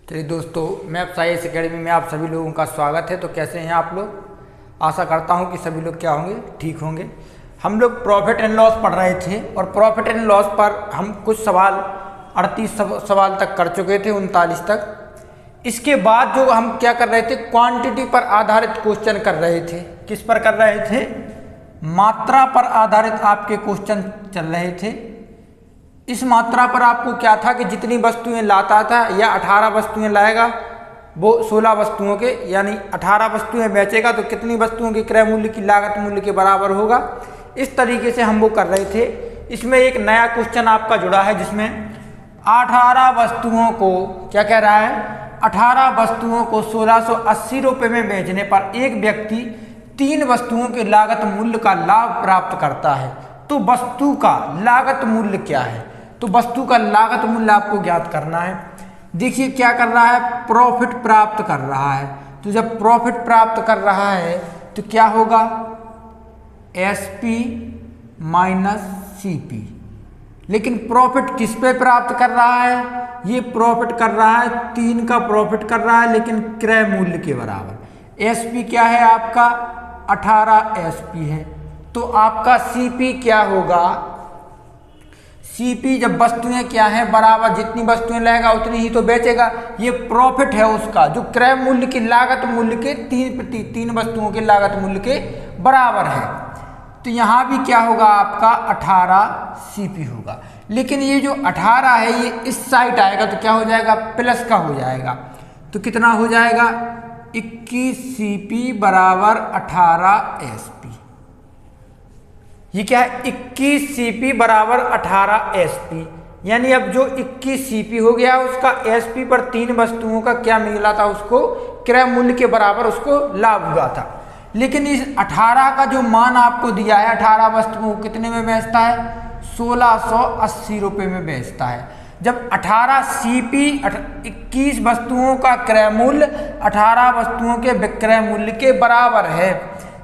चलिए दोस्तों, maps IAS academy में आप सभी लोगों का स्वागत है। तो कैसे हैं आप लोग? आशा करता हूं कि सभी लोग क्या होंगे, ठीक होंगे। हम लोग प्रॉफिट एंड लॉस पढ़ रहे थे और प्रॉफिट एंड लॉस पर हम कुछ सवाल 38 सवाल तक कर चुके थे, 39 तक। इसके बाद जो हम क्या कर रहे थे, क्वांटिटी पर आधारित क्वेश्चन कर रहे थे। किस पर कर रहे थे? मात्रा पर आधारित आपके क्वेश्चन चल रहे थे। इस मात्रा पर आपको क्या था कि जितनी वस्तुएं लाता था या 18 वस्तुएं लाएगा वो 16 वस्तुओं के, यानी 18 वस्तुएं बेचेगा तो कितनी वस्तुओं के क्रय मूल्य की लागत मूल्य के बराबर होगा। इस तरीके से हम वो कर रहे थे। इसमें एक नया क्वेश्चन आपका जुड़ा है जिसमें 18 वस्तुओं को क्या कह रहा है, 18 वस्तुओं को 1680 रुपये में बेचने पर एक व्यक्ति 3 वस्तुओं के लागत मूल्य का लाभ प्राप्त करता है। तो वस्तु का लागत मूल्य क्या है? तो वस्तु का लागत मूल्य आपको ज्ञात करना है। देखिए क्या कर रहा है, प्रॉफिट प्राप्त कर रहा है। तो जब प्रॉफिट प्राप्त कर रहा है तो क्या होगा, SP माइनस CP। लेकिन प्रॉफिट किस पे प्राप्त कर रहा है? ये प्रॉफिट कर रहा है 3 का प्रॉफिट कर रहा है, लेकिन क्रय मूल्य के बराबर। SP क्या है आपका, 18 SP है। तो आपका CP क्या होगा? CP जब वस्तुएं क्या है बराबर, जितनी वस्तुएं लेगा उतनी ही तो बेचेगा। ये प्रॉफिट है उसका जो क्रय मूल्य की लागत मूल्य के 3 वस्तुओं के लागत मूल्य के बराबर है। तो यहाँ भी क्या होगा आपका 18 CP होगा। लेकिन ये जो 18 है ये इस साइड आएगा तो क्या हो जाएगा, प्लस का हो जाएगा। तो कितना हो जाएगा, 21 CP बराबर 18 SP। ये क्या है, 21 CP बराबर 18 SP। यानी अब जो 21 CP हो गया उसका SP पर 3 वस्तुओं का क्या मिला था, उसको क्रय मूल्य के बराबर उसको लाभ हुआ था। लेकिन इस 18 का जो मान आपको दिया है, 18 वस्तुओं को कितने में बेचता है, 1680 रुपये में बेचता है। जब 18 CP 21 वस्तुओं का क्रय मूल्य 18 वस्तुओं के विक्रय मूल्य के बराबर है,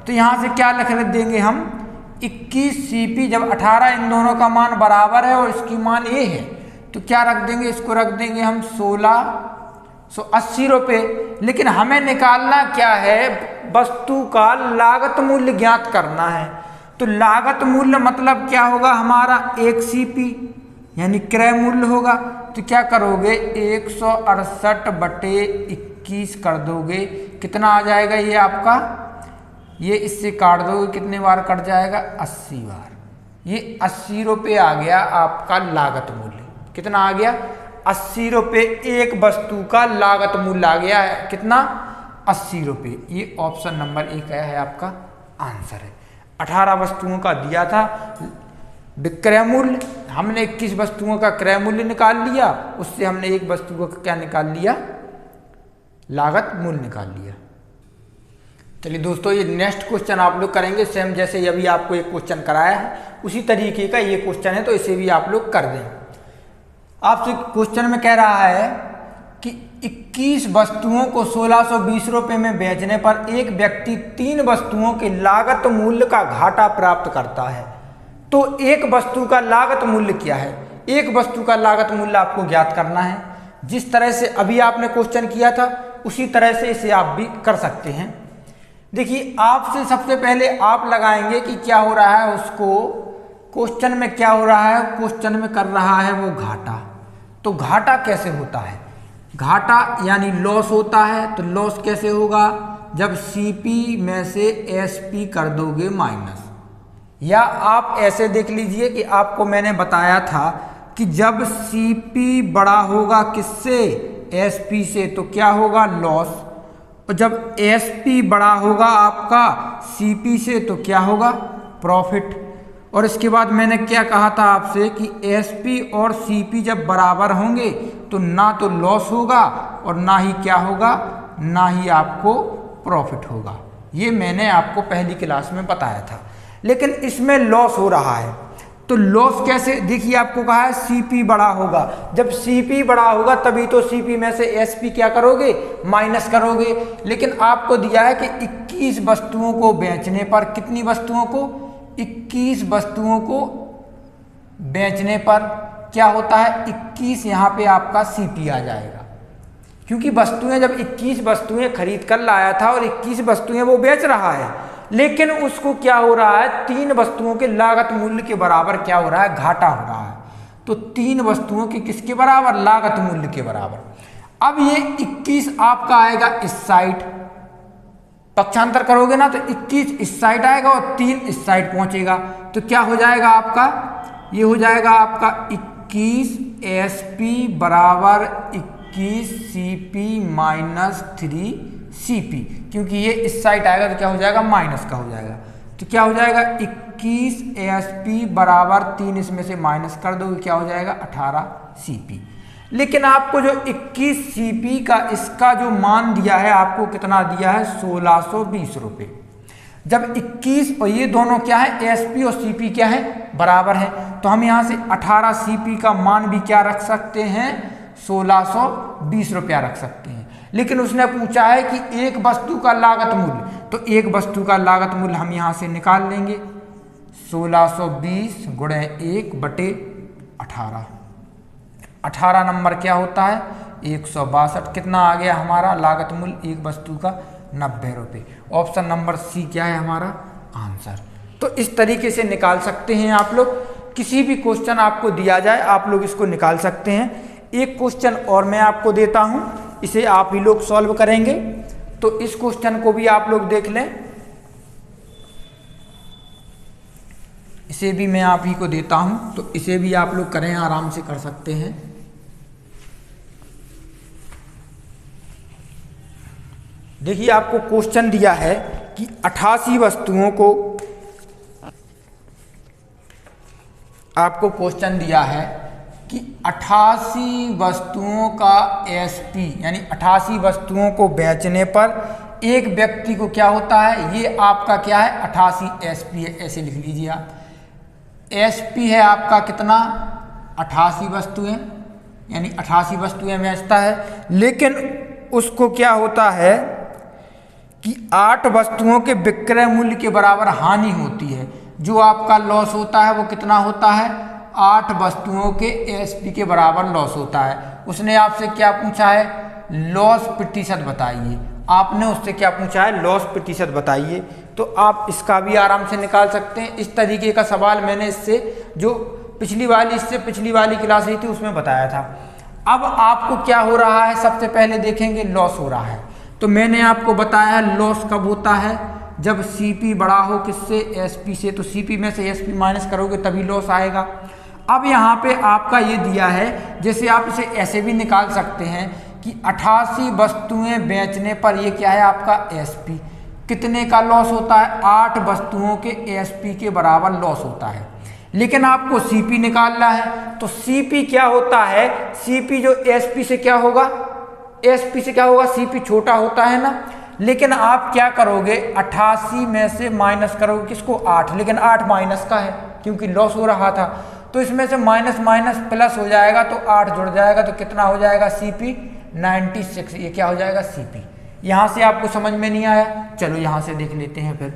तो यहाँ से क्या लिख देंगे हम, 21 CP जब 18 इन दोनों का मान बराबर है और इसकी मान ये है, तो क्या रख देंगे, इसको रख देंगे हम 1680 रुपये। लेकिन हमें निकालना क्या है, वस्तु का लागत मूल्य ज्ञात करना है। तो लागत मूल्य मतलब क्या होगा हमारा, 1 CP यानी क्रय मूल्य होगा। तो क्या करोगे, 168 बटे 21 कर दोगे, कितना आ जाएगा ये आपका, ये इससे काट दोगे, कितने बार कट जाएगा, 80 बार। ये 80 रुपये आ गया आपका लागत मूल्य। कितना आ गया, 80 रुपये एक वस्तु का लागत मूल्य आ गया है। कितना, 80 रुपये। ये ऑप्शन नंबर 1 है आपका आंसर है। 18 वस्तुओं का दिया था विक्रय मूल्य, हमने 21 वस्तुओं का क्रय मूल्य निकाल लिया, उससे हमने एक वस्तु को क्या निकाल लिया, लागत मूल्य निकाल लिया। चलिए दोस्तों, ये नेक्स्ट क्वेश्चन आप लोग करेंगे सेम जैसे अभी आपको एक क्वेश्चन कराया है उसी तरीके का ये क्वेश्चन है, तो इसे भी आप लोग कर दें। आपसे क्वेश्चन में कह रहा है कि 21 वस्तुओं को 1620 रुपये में बेचने पर एक व्यक्ति 3 वस्तुओं के लागत मूल्य का घाटा प्राप्त करता है। तो एक वस्तु का लागत मूल्य क्या है, एक वस्तु का लागत मूल्य आपको ज्ञात करना है। जिस तरह से अभी आपने क्वेश्चन किया था उसी तरह से इसे आप भी कर सकते हैं। देखिए, आपसे सबसे पहले आप लगाएंगे कि क्या हो रहा है, उसको क्वेश्चन में क्या हो रहा है, क्वेश्चन में कर रहा है वो घाटा। तो घाटा कैसे होता है, घाटा यानी लॉस होता है। तो लॉस कैसे होगा, जब CP में से SP कर दोगे माइनस, या आप ऐसे देख लीजिए कि आपको मैंने बताया था कि जब CP बड़ा होगा किससे, SP से, तो क्या होगा, लॉस। और जब SP बड़ा होगा आपका CP से तो क्या होगा, प्रॉफिट। और इसके बाद मैंने क्या कहा था आपसे कि SP और CP जब बराबर होंगे तो ना तो लॉस होगा और ना ही क्या होगा, ना ही आपको प्रॉफिट होगा। ये मैंने आपको पहली क्लास में बताया था। लेकिन इसमें लॉस हो रहा है, तो लॉस कैसे, देखिए आपको कहा है CP बड़ा होगा। जब CP बड़ा होगा तभी तो CP में से SP क्या करोगे, माइनस करोगे। लेकिन आपको दिया है कि 21 वस्तुओं को बेचने पर, कितनी वस्तुओं को, 21 वस्तुओं को बेचने पर क्या होता है, 21 यहाँ पे आपका CP आ जाएगा। क्योंकि वस्तुएं जब 21 वस्तुएं खरीद कर लाया था और 21 वस्तुएं वो बेच रहा है, लेकिन उसको क्या हो रहा है, 3 वस्तुओं के लागत मूल्य के बराबर क्या हो रहा है, घाटा हो रहा है। तो 3 वस्तुओं के किसके बराबर, लागत मूल्य के बराबर। अब ये 21 आपका आएगा इस साइड, पक्षांतर करोगे ना तो 21 इस साइड आएगा और 3 इस साइड पहुंचेगा। तो क्या हो जाएगा आपका, ये हो जाएगा आपका 21 SP बराबर 21 CP माइनस 3 CP, क्योंकि ये इस साइड आएगा तो क्या हो जाएगा, माइनस का हो जाएगा। तो क्या हो जाएगा 21 SP बराबर 3 इसमें से माइनस कर दो, क्या हो जाएगा 18 CP। लेकिन आपको जो 21 CP का इसका जो मान दिया है, आपको कितना दिया है, 1620 रुपये। जब 21 और ये दोनों क्या है, SP और CP क्या है, बराबर है, तो हम यहाँ से 18 CP का मान भी क्या रख सकते हैं, 1620 रुपया रख सकते हैं। लेकिन उसने पूछा है कि एक वस्तु का लागत मूल्य, तो एक वस्तु का लागत मूल्य हम यहाँ से निकाल लेंगे, 1620 गुणे 1/18। 18 नंबर क्या होता है, 162। कितना आ गया हमारा लागत मूल्य एक वस्तु का, 90 रुपये। ऑप्शन नंबर सी क्या है हमारा आंसर। तो इस तरीके से निकाल सकते हैं आप लोग, किसी भी क्वेश्चन आपको दिया जाए आप लोग इसको निकाल सकते हैं। एक क्वेश्चन और मैं आपको देता हूं, इसे आप ही लोग सॉल्व करेंगे, तो इस क्वेश्चन को भी आप लोग देख लें। इसे भी मैं आप ही को देता हूं, तो इसे भी आप लोग करें, आराम से कर सकते हैं। देखिए आपको क्वेश्चन दिया है कि 88 वस्तुओं को, आपको क्वेश्चन दिया है कि 88 वस्तुओं का SP यानी 88 वस्तुओं को बेचने पर एक व्यक्ति को क्या होता है, ये आपका क्या है 88 SP है, ऐसे लिख लीजिए आप। SP है आपका कितना, 88 वस्तुएं, यानी 88 वस्तुएं बेचता है, लेकिन उसको क्या होता है कि 8 वस्तुओं के विक्रय मूल्य के बराबर हानि होती है। जो आपका लॉस होता है वो कितना होता है, 8 वस्तुओं के SP के बराबर लॉस होता है। उसने आपसे क्या पूछा है, लॉस प्रतिशत बताइए। आपने उससे क्या पूछा है, लॉस प्रतिशत बताइए। तो आप इसका भी आराम से निकाल सकते हैं। इस तरीके का सवाल मैंने इससे जो पिछली वाली क्लास रही थी उसमें बताया था। अब आपको क्या हो रहा है, सबसे पहले देखेंगे लॉस हो रहा है। तो मैंने आपको बताया लॉस कब होता है, जब CP बड़ा हो किससे, SP से। तो CP में से SP माइनस करोगे तभी लॉस आएगा। अब यहाँ पे आपका ये दिया है, जैसे आप इसे ऐसे भी निकाल सकते हैं कि 88 वस्तुएं बेचने पर ये क्या है आपका SP, कितने का लॉस होता है, 8 वस्तुओं के SP के बराबर लॉस होता है। लेकिन आपको CP निकालना है, तो CP क्या होता है, CP जो SP से क्या होगा, SP से क्या होगा, CP छोटा होता है ना। लेकिन आप क्या करोगे, 88 में से माइनस करोगे किसको, 8, लेकिन 8 माइनस का है क्योंकि लॉस हो रहा था। तो इसमें से माइनस माइनस प्लस हो जाएगा, तो 8 जुड़ जाएगा, तो कितना हो जाएगा CP 96। ये क्या हो जाएगा CP। यहाँ से आपको समझ में नहीं आया, चलो यहाँ से देख लेते हैं फिर।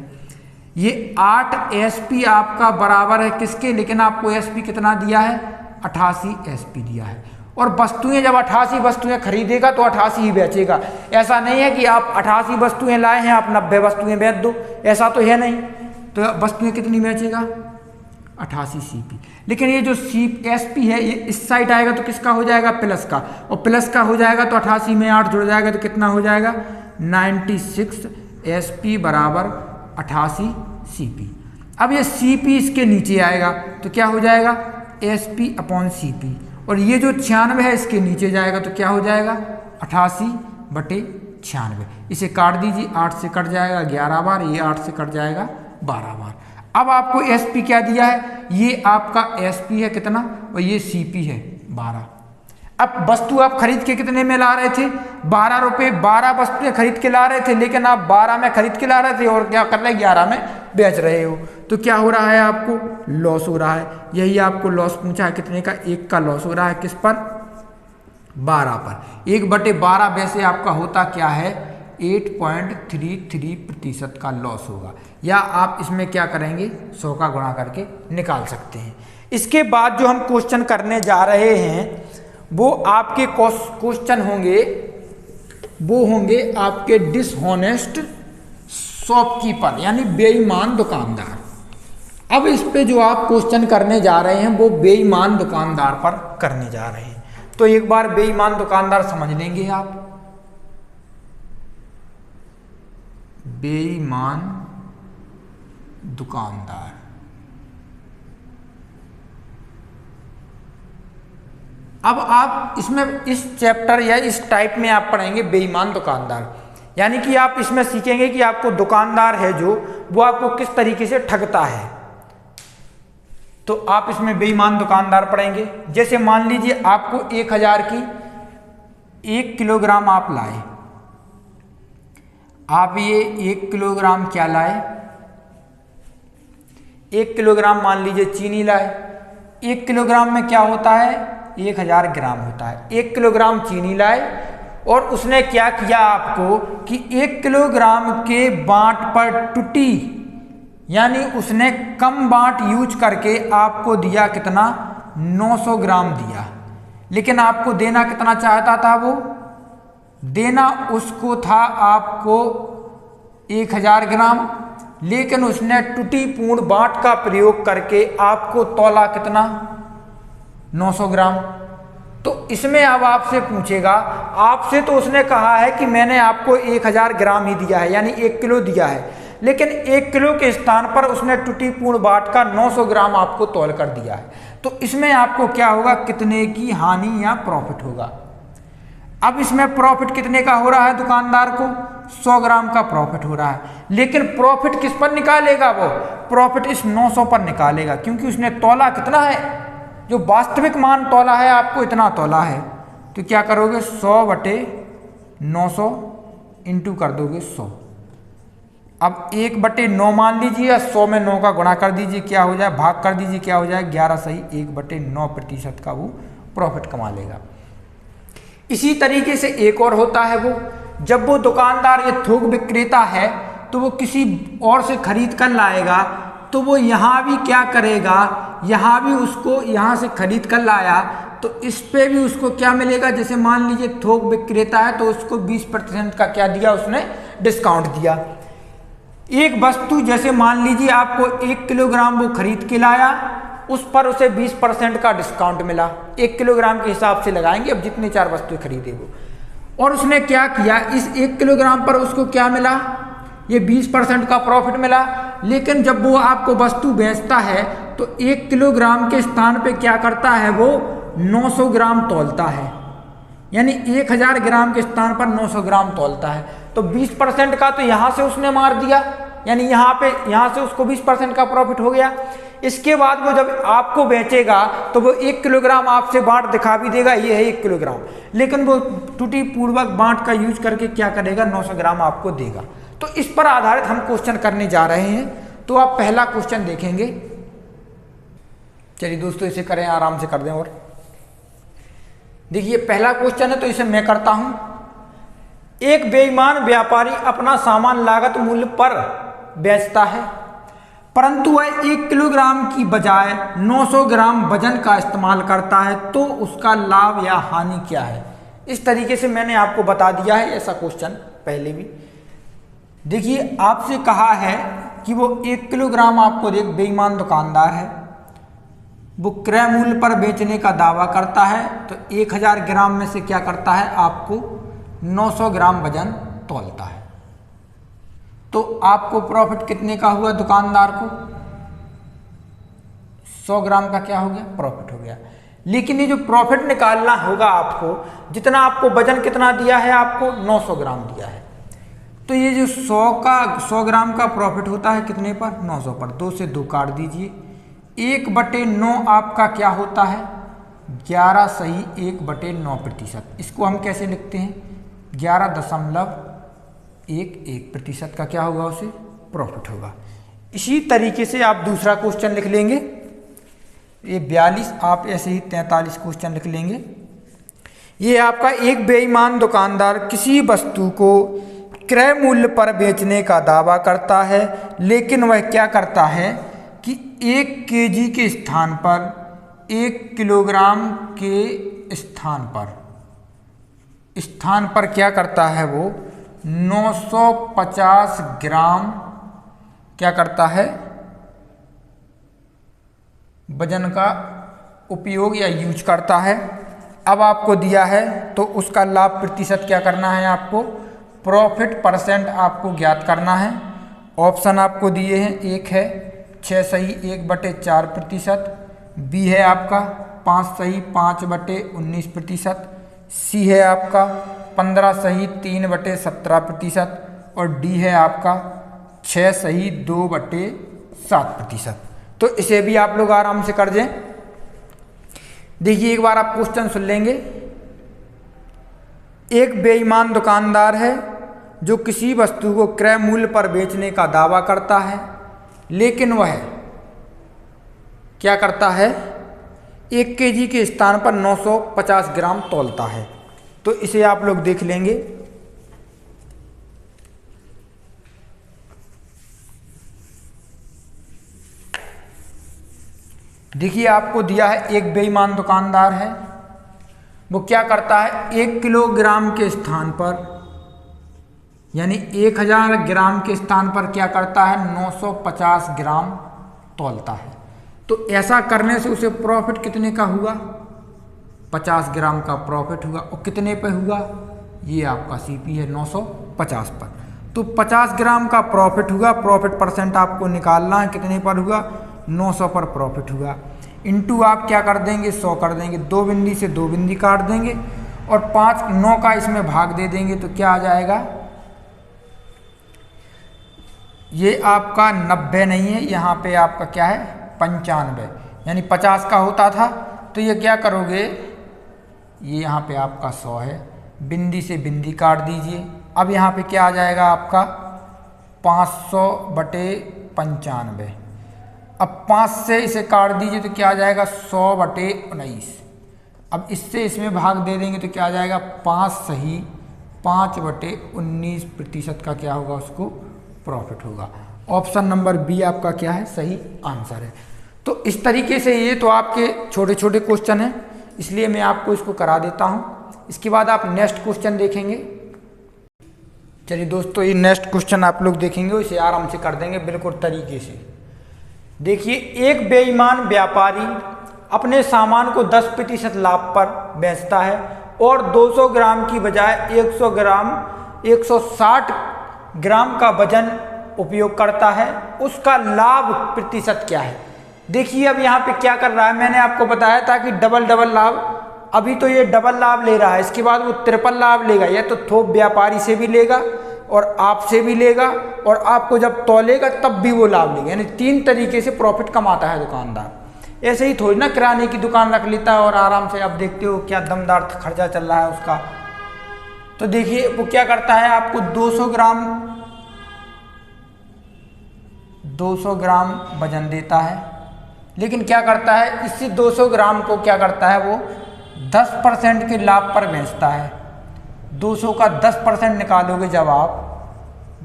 ये 8 SP आपका बराबर है किसके, लेकिन आपको SP कितना दिया है, 88 SP दिया है। और वस्तुएं जब 88 वस्तुएं खरीदेगा तो 88 ही बेचेगा। ऐसा नहीं है कि आप 88 वस्तुएं लाए हैं आप 90 वस्तुएं बेच दो, ऐसा तो है नहीं। तो वस्तुएं कितनी बेचेगा, 88 CP। लेकिन ये जो SP है ये इस साइड आएगा तो किसका हो जाएगा, प्लस का, और प्लस का हो जाएगा तो 88 में 8 जुड़ जाएगा तो कितना हो जाएगा 96 SP बराबर 88 CP। अब ये CP इसके नीचे आएगा तो क्या हो जाएगा SP/CP, और ये जो 96 है इसके नीचे जाएगा तो क्या हो जाएगा 88/96। इसे काट दीजिए, 8 से कट जाएगा 11 बार, ये 8 से कट जाएगा 12 बार। अब आपको SP क्या दिया है, ये आपका SP है कितना, और ये CP है 12। अब वस्तु आप खरीद के कितने में ला रहे थे, 12 रुपये। 12 वस्तुएं खरीद के ला रहे थे, लेकिन आप 12 में खरीद के ला रहे थे और क्या कर रहे हैं, 11 में बेच रहे हो। तो क्या हो रहा है, आपको लॉस हो रहा है। यही आपको लॉस पूछा है कितने का, 1 का लॉस हो रहा है किस पर, 12 पर। 1/12 वैसे आपका होता क्या है, 8.33% का लॉस होगा। या आप इसमें क्या करेंगे, 100 का गुणा करके निकाल सकते हैं। इसके बाद जो हम क्वेश्चन करने जा रहे हैं वो आपके क्वेश्चन होंगे वो होंगे आपके डिसहोनेस्ट शॉपकीपर, यानी बेईमान दुकानदार। अब इस पे जो आप क्वेश्चन करने जा रहे हैं वो बेईमान दुकानदार पर करने जा रहे हैं। तो एक बार बेईमान दुकानदार समझ लेंगे आप। बेईमान दुकानदार, अब आप इसमें इस चैप्टर या इस टाइप में आप पढ़ेंगे बेईमान दुकानदार, यानी कि आप इसमें सीखेंगे कि आपको दुकानदार है जो वो आपको किस तरीके से ठगता है। तो आप इसमें बेईमान दुकानदार पढ़ेंगे। जैसे मान लीजिए आपको 1000 की 1 किलोग्राम आप लाए, आप ये 1 किलोग्राम क्या लाए, 1 किलोग्राम मान लीजिए चीनी लाए। 1 किलोग्राम में क्या होता है, 1000 ग्राम होता है। 1 किलोग्राम चीनी लाए और उसने क्या किया आपको कि 1 किलोग्राम के बांट पर टूटी, यानी उसने कम बांट यूज करके आपको दिया कितना, 900 ग्राम दिया। लेकिन आपको देना कितना चाहता था, वो देना उसको था आपको 1000 ग्राम, लेकिन उसने टूटी पूर्ण बांट का प्रयोग करके आपको तौला कितना, 900 ग्राम। तो इसमें अब आपसे पूछेगा, आपसे तो उसने कहा है कि मैंने आपको 1000 ग्राम ही दिया है, यानी 1 किलो दिया है, लेकिन 1 किलो के स्थान पर उसने टूटी पूर्ण बाट का 900 ग्राम आपको तौल कर दिया है। तो इसमें आपको क्या होगा, कितने की हानि या प्रॉफिट होगा। अब इसमें प्रॉफिट कितने का हो रहा है, दुकानदार को 100 ग्राम का प्रॉफिट हो रहा है, लेकिन प्रॉफिट किस पर निकालेगा, वो प्रॉफिट इस 900 पर निकालेगा, क्योंकि उसने तौला कितना है, जो वास्तविक मान तौला है आपको इतना तौला है। तो क्या करोगे, 100/900 इंटू कर दोगे 100। अब 1/9 मान लीजिए, या 100 में 9 का गुणा कर दीजिए, क्या हो जाए, भाग कर दीजिए, क्या हो जाए, 11 सही 1/9% का वो प्रॉफिट कमा लेगा। इसी तरीके से एक और होता है, वो जब वो दुकानदार ये थोक विक्रेता है तो वो किसी और से खरीद कर लाएगा, तो वो यहाँ भी क्या करेगा, यहाँ भी उसको यहाँ से खरीद कर लाया तो इस पे भी उसको क्या मिलेगा, जैसे मान लीजिए थोक विक्रेता है तो उसको 20% का क्या दिया, उसने डिस्काउंट दिया। एक वस्तु जैसे मान लीजिए आपको 1 किलोग्राम वो खरीद के लाया, उस पर उसे 20% का डिस्काउंट मिला, 1 किलोग्राम के हिसाब से लगाएंगे, अब जितनी 4 वस्तुएं खरीदे वो, और उसने क्या किया, इस 1 किलोग्राम पर उसको क्या मिला, ये 20% का प्रॉफिट मिला। लेकिन जब वो आपको वस्तु बेचता है तो 1 किलोग्राम के स्थान पे क्या करता है, वो 900 ग्राम तौलता है, यानी 1000 ग्राम के स्थान पर 900 ग्राम तौलता है। तो 20% का तो यहाँ से उसने मार दिया, यानी यहाँ से उसको 20% का प्रॉफिट हो गया। इसके बाद वो जब आपको बेचेगा तो वो 1 किलोग्राम आपसे बांट दिखा भी देगा, ये है 1 किलोग्राम, लेकिन वो त्रुटि पूर्वक बांट का यूज करके क्या करेगा, 900 ग्राम आपको देगा। तो इस पर आधारित हम क्वेश्चन करने जा रहे हैं। तो आप पहला क्वेश्चन देखेंगे, चलिए दोस्तों इसे करें, आराम से कर दें। और देखिए पहला क्वेश्चन है तो इसे मैं करता हूं। एक बेईमान व्यापारी अपना सामान लागत मूल्य पर बेचता है, परंतु वह 1 किलोग्राम की बजाय 900 ग्राम वजन का इस्तेमाल करता है, तो उसका लाभ या हानि क्या है। इस तरीके से मैंने आपको बता दिया है, ऐसा क्वेश्चन पहले भी। देखिए आपसे कहा है कि वो 1 किलोग्राम आपको एक बेईमान दुकानदार है, वो क्रय मूल्य पर बेचने का दावा करता है, तो 1000 ग्राम में से क्या करता है, आपको 900 ग्राम वजन तौलता है। तो आपको प्रॉफिट कितने का हुआ, दुकानदार को 100 ग्राम का क्या हो गया, प्रॉफिट हो गया। लेकिन ये जो प्रॉफिट निकालना होगा आपको, जितना आपको वजन कितना दिया है, आपको 900 ग्राम दिया है, तो ये जो 100 ग्राम का प्रॉफिट होता है कितने पर, 900 पर। 2 से 2 काट दीजिए, 1/9 आपका क्या होता है, 11 सही 1/9%। इसको हम कैसे लिखते हैं, 11.11% का क्या होगा, उसे प्रॉफिट होगा। इसी तरीके से आप दूसरा क्वेश्चन लिख लेंगे, ये 42, आप ऐसे ही 43 क्वेश्चन लिख लेंगे। ये आपका एक बेईमान दुकानदार किसी वस्तु को क्रय मूल्य पर बेचने का दावा करता है, लेकिन वह क्या करता है कि 1 kg के स्थान पर 1 किलोग्राम के स्थान पर स्थान पर क्या करता है वो 950 ग्राम क्या करता है वजन का उपयोग या यूज करता है। अब आपको दिया है तो उसका लाभ प्रतिशत क्या करना है आपको, प्रॉफिट परसेंट आपको ज्ञात करना है। ऑप्शन आपको दिए हैं, एक है 6 सही 1/4%, बी है आपका 5 सही 5/19%, सी है आपका 15 सही 3/17% और डी है आपका 6 सही 2/7%। तो इसे भी आप लोग आराम से कर दें। देखिए एक बार आप क्वेश्चन सुन लेंगे। एक बेईमान दुकानदार है जो किसी वस्तु को क्रय मूल्य पर बेचने का दावा करता है, लेकिन वह क्या करता है 1 केजी के स्थान पर 950 ग्राम तौलता है। तो इसे आप लोग देख लेंगे। देखिए आपको दिया है एक बेईमान दुकानदार है, वो क्या करता है 1 किलोग्राम के स्थान पर यानी 1000 ग्राम के स्थान पर क्या करता है 950 ग्राम तौलता है। तो ऐसा करने से उसे प्रॉफिट कितने का हुआ, 50 ग्राम का प्रॉफिट हुआ। और कितने पे हुआ, ये आपका सीपी है 950 पर। तो 50 ग्राम का प्रॉफिट हुआ, प्रॉफिट परसेंट आपको निकालना है, कितने पर हुआ 900 पर प्रॉफिट हुआ। इंटू आप क्या कर देंगे 100 कर देंगे, 2 बिंदी से 2 बिंदी काट देंगे और 9 का इसमें भाग दे देंगे। तो क्या आ जाएगा, ये आपका 90 नहीं है, यहाँ पे आपका क्या है 95, यानी 50 का होता था। तो ये क्या करोगे, ये यहाँ पे आपका 100 है, बिंदी से बिंदी काट दीजिए। अब यहाँ पे क्या आ जाएगा आपका 500/95। अब 5 से इसे काट दीजिए तो क्या आ जाएगा 100/19। अब इससे इसमें भाग दे देंगे तो क्या आ जाएगा 5 सही 5/19% का क्या होगा उसको प्रॉफिट होगा। ऑप्शन नंबर बी आपका क्या है सही आंसर है। तो इस तरीके से ये तो आपके छोटे छोटे क्वेश्चन हैं, इसलिए मैं आपको इसको करा देता हूँ। इसके बाद आप नेक्स्ट क्वेश्चन देखेंगे। चलिए दोस्तों, ये नेक्स्ट क्वेश्चन आप लोग देखेंगे, इसे आराम से कर देंगे बिल्कुल तरीके से। देखिए, एक बेईमान व्यापारी अपने सामान को 10% लाभ पर बेचता है और 200 ग्राम की बजाय 160 ग्राम का वजन उपयोग करता है, उसका लाभ प्रतिशत क्या है। देखिए अब यहाँ पे क्या कर रहा है, मैंने आपको बताया था कि डबल लाभ। अभी तो ये डबल लाभ ले रहा है, इसके बाद वो ट्रिपल लाभ लेगा। या तो थोक व्यापारी से भी लेगा और आपसे भी लेगा, और आपको जब तौलेगा तब भी वो लाभ लेगा। यानी 3 तरीके से प्रॉफिट कमाता है दुकानदार। ऐसे ही थोड़ी ना किराने की दुकान रख लेता है और आराम से, आप देखते हो क्या दमदार खर्चा चल रहा है उसका। तो देखिए वो क्या करता है, आपको 200 ग्राम वजन देता है, लेकिन क्या करता है इसी 200 ग्राम को क्या करता है वो 10% के लाभ पर बेचता है। 200 का 10% निकालोगे जब आप,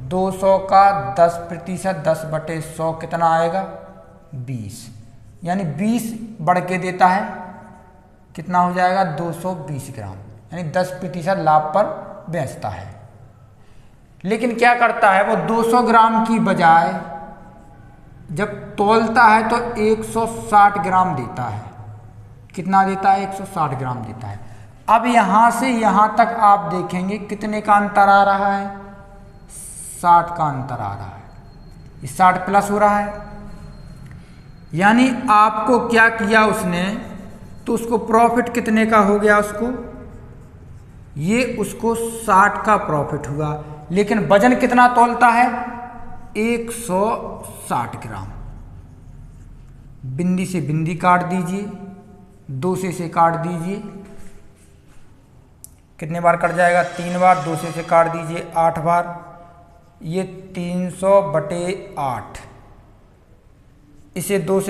200 का 10%, 10/100 कितना आएगा 20, यानी 20 बढ़ के देता है, कितना हो जाएगा 220 ग्राम, यानी 10% लाभ पर बेचता है। लेकिन क्या करता है वो 200 ग्राम की बजाय जब तौलता है तो 160 ग्राम देता है। कितना देता है 160 ग्राम देता है। अब यहाँ से यहाँ तक आप देखेंगे कितने का अंतर आ रहा है, 60 का अंतर आ रहा है, ये 60 प्लस हो रहा है। यानी आपको क्या किया उसने, तो उसको प्रॉफिट कितने का हो गया उसको, ये उसको 60 का प्रॉफिट हुआ। लेकिन वजन कितना तौलता है 160 ग्राम। बिंदी से बिंदी काट दीजिए, 2 से काट दीजिए, कितने बार कट जाएगा 3 बार, 2 से काट दीजिए 8 बार, ये 300/8। इसे 2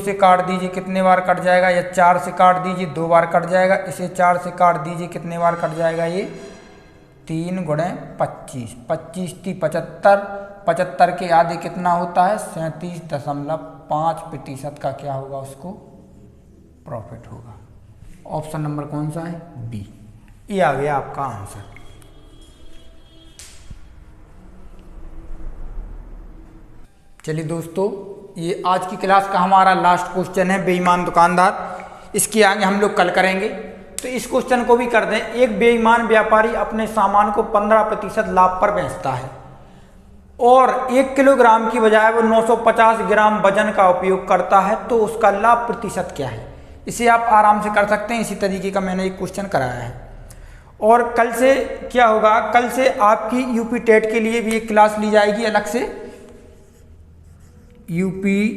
से काट दीजिए, कितने बार कट जाएगा, या 4 से काट दीजिए 2 बार कट जाएगा। इसे 4 से काट दीजिए, कितने बार कट जाएगा, ये 3 × 25, 25 × 75, 75 के आधे कितना होता है 37.5% का क्या होगा उसको प्रॉफिट होगा। ऑप्शन नंबर कौन सा है बी। ये आ गया आपका आंसर। चलिए दोस्तों, ये आज की क्लास का हमारा लास्ट क्वेश्चन है, बेईमान दुकानदार। इसके आगे हम लोग कल करेंगे, तो इस क्वेश्चन को भी कर दें। एक बेईमान व्यापारी अपने सामान को 15% लाभ पर बेचता है और 1 किलोग्राम की बजाय वो 950 ग्राम वजन का उपयोग करता है, तो उसका लाभ प्रतिशत क्या है? इसे आप आराम से कर सकते हैं। इसी तरीके का मैंने एक क्वेश्चन कराया है। और कल से क्या होगा, कल से आपकी यूपी टेट के लिए भी एक क्लास ली जाएगी अलग से, यूपी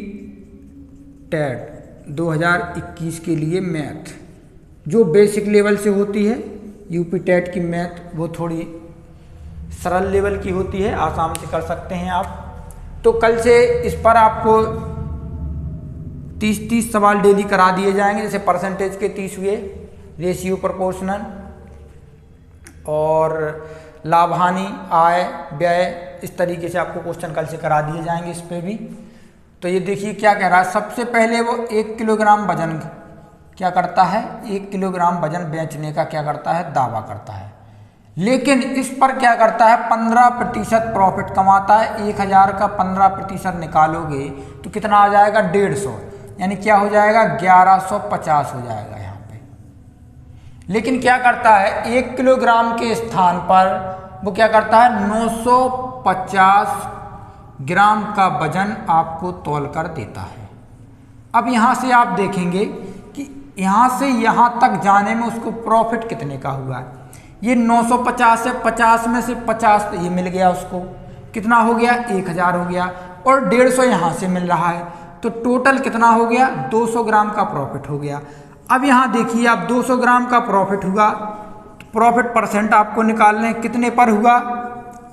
टेट 2021 के लिए मैथ, जो बेसिक लेवल से होती है। यूपी टेट की मैथ वो थोड़ी सरल लेवल की होती है, आसानी से कर सकते हैं आप। तो कल से इस पर आपको 30 सवाल डेली करा दिए जाएंगे। जैसे परसेंटेज के 30 हुए, रेशियो प्रोपोर्शनल और लाभ हानि, आय व्यय, इस तरीके से आपको क्वेश्चन कल से करा दिए जाएंगे इस पे भी। तो ये देखिए क्या कह रहा है। सबसे पहले वो 1 किलोग्राम वजन क्या करता है, 1 किलोग्राम वजन बेचने का क्या करता है, दावा करता है। लेकिन इस पर क्या करता है, 15% प्रॉफिट कमाता है। 1000 का 15% निकालोगे तो कितना आ जाएगा, 150, यानी क्या हो जाएगा, 1150 हो जाएगा यहाँ पे। लेकिन क्या करता है, 1 किलोग्राम के स्थान पर वो क्या करता है, 950 ग्राम का वजन आपको तौल कर देता है। अब यहाँ से आप देखेंगे कि यहाँ से यहाँ तक जाने में उसको प्रॉफिट कितने का हुआ है। ये 950 से 50 में से 50 ये मिल गया उसको, कितना हो गया, 1000 हो गया, और 150 यहाँ से मिल रहा है, तो टोटल कितना हो गया, 200 ग्राम का प्रॉफिट हो गया। अब यहाँ देखिए आप 200 ग्राम का प्रॉफिट हुआ, प्रॉफिट परसेंट आपको निकाल लें, कितने पर हुआ,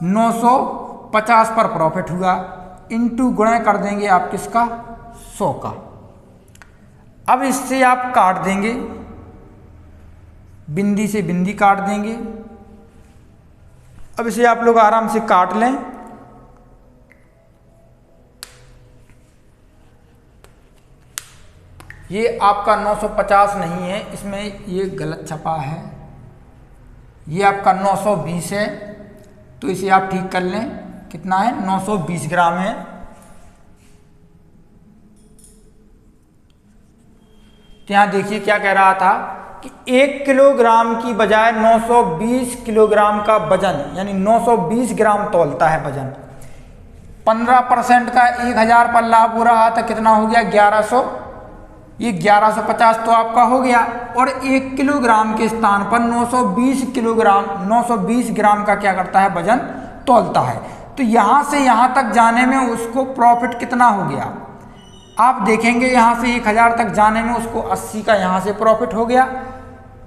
950 पर प्रॉफिट हुआ, इंटू गुणा कर देंगे आप किसका, 100 का। अब इससे आप काट देंगे, बिंदी से बिंदी काट देंगे। अब इसे आप लोग आराम से काट लें। ये आपका 950 नहीं है, इसमें ये गलत छपा है, ये आपका 920 है, तो इसे आप ठीक कर लें। कितना है, 920 ग्राम है। तो यहाँ देखिए क्या कह रहा था कि 1 किलोग्राम की बजाय 920 किलोग्राम का वजन, यानी 920 ग्राम तौलता है वजन। 15% का 1000 पर लाभ हो रहा था, कितना हो गया, 1100, ये 1150 तो आपका हो गया। और 1 किलोग्राम के स्थान पर 920 ग्राम का क्या करता है, वजन तौलता है। तो यहाँ से यहाँ तक जाने में उसको प्रॉफिट कितना हो गया, आप देखेंगे यहाँ से 1000 तक जाने में उसको 80 का यहाँ से प्रॉफिट हो गया,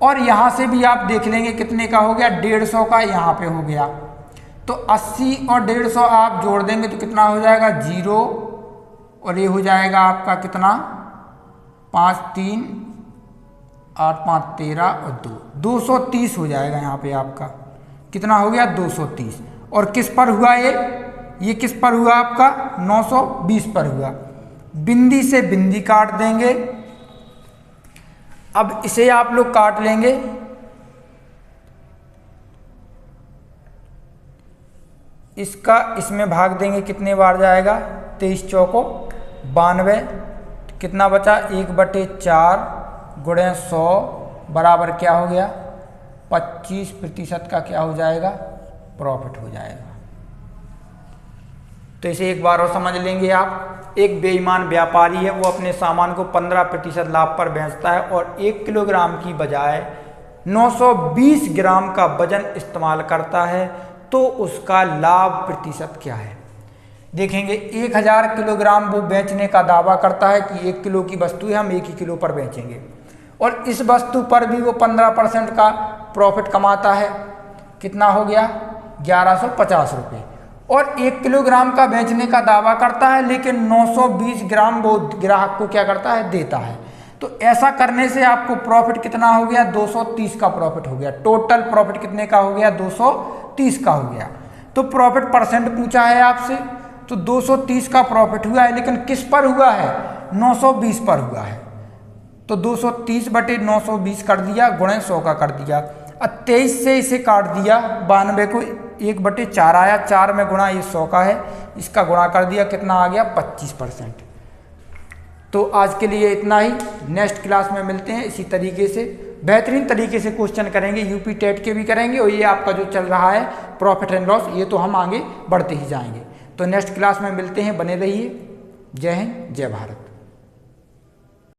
और यहाँ से भी आप देख लेंगे कितने का हो गया, 150 का यहाँ पे हो गया। तो 80 और 150 आप जोड़ देंगे तो कितना हो जाएगा, 0, और ये हो जाएगा आपका कितना, 5 3 8 5 13 और 2, 230 हो जाएगा यहाँ पे आपका। कितना हो गया, 230। और किस पर हुआ ये किस पर हुआ आपका, 920 पर हुआ। बिंदी से बिंदी काट देंगे। अब इसे आप लोग काट लेंगे, इसका इसमें भाग देंगे, कितने बार जाएगा, 23 चौको 92, कितना बचा, 1/4 गुणे 100 बराबर क्या हो गया, 25% का क्या हो जाएगा, प्रॉफिट हो जाएगा। तो इसे एक बार और समझ लेंगे आप। एक बेईमान व्यापारी है, वो अपने सामान को 15% लाभ पर बेचता है और 1 किलोग्राम की बजाय 920 ग्राम का वजन इस्तेमाल करता है, तो उसका लाभ प्रतिशत क्या है। देखेंगे 1000 किलोग्राम वो बेचने का दावा करता है कि 1 किलो की वस्तु है, हम 1 ही किलो पर बेचेंगे, और इस वस्तु पर भी वो 15% का प्रॉफिट कमाता है। कितना हो गया, 1150 रुपये, और 1 किलोग्राम का बेचने का दावा करता है, लेकिन 920 ग्राम वो ग्राहक को क्या करता है, देता है। तो ऐसा करने से आपको प्रॉफिट कितना हो गया, 230 का प्रॉफिट हो गया। टोटल प्रॉफिट कितने का हो गया, 230 का हो गया। तो प्रॉफिट परसेंट पूछा है आपसे, तो 230 का प्रॉफिट हुआ है, लेकिन किस पर हुआ है, 920 पर हुआ है। तो 230/920 कर दिया, गुणे 100 का कर दिया। अब 23 से इसे काट दिया, 92 को 1/4 आया, 4 में गुणा, ये 100 का है, इसका गुणा कर दिया, कितना आ गया 25%। तो आज के लिए इतना ही, नेक्स्ट क्लास में मिलते हैं। इसी तरीके से बेहतरीन तरीके से क्वेश्चन करेंगे, यूपी टेट के भी करेंगे, और ये आपका जो चल रहा है प्रॉफिट एंड लॉस, ये तो हम आगे बढ़ते ही जाएंगे। तो नेक्स्ट क्लास में मिलते हैं, बने रहिए। जय हिंद, जय भारत।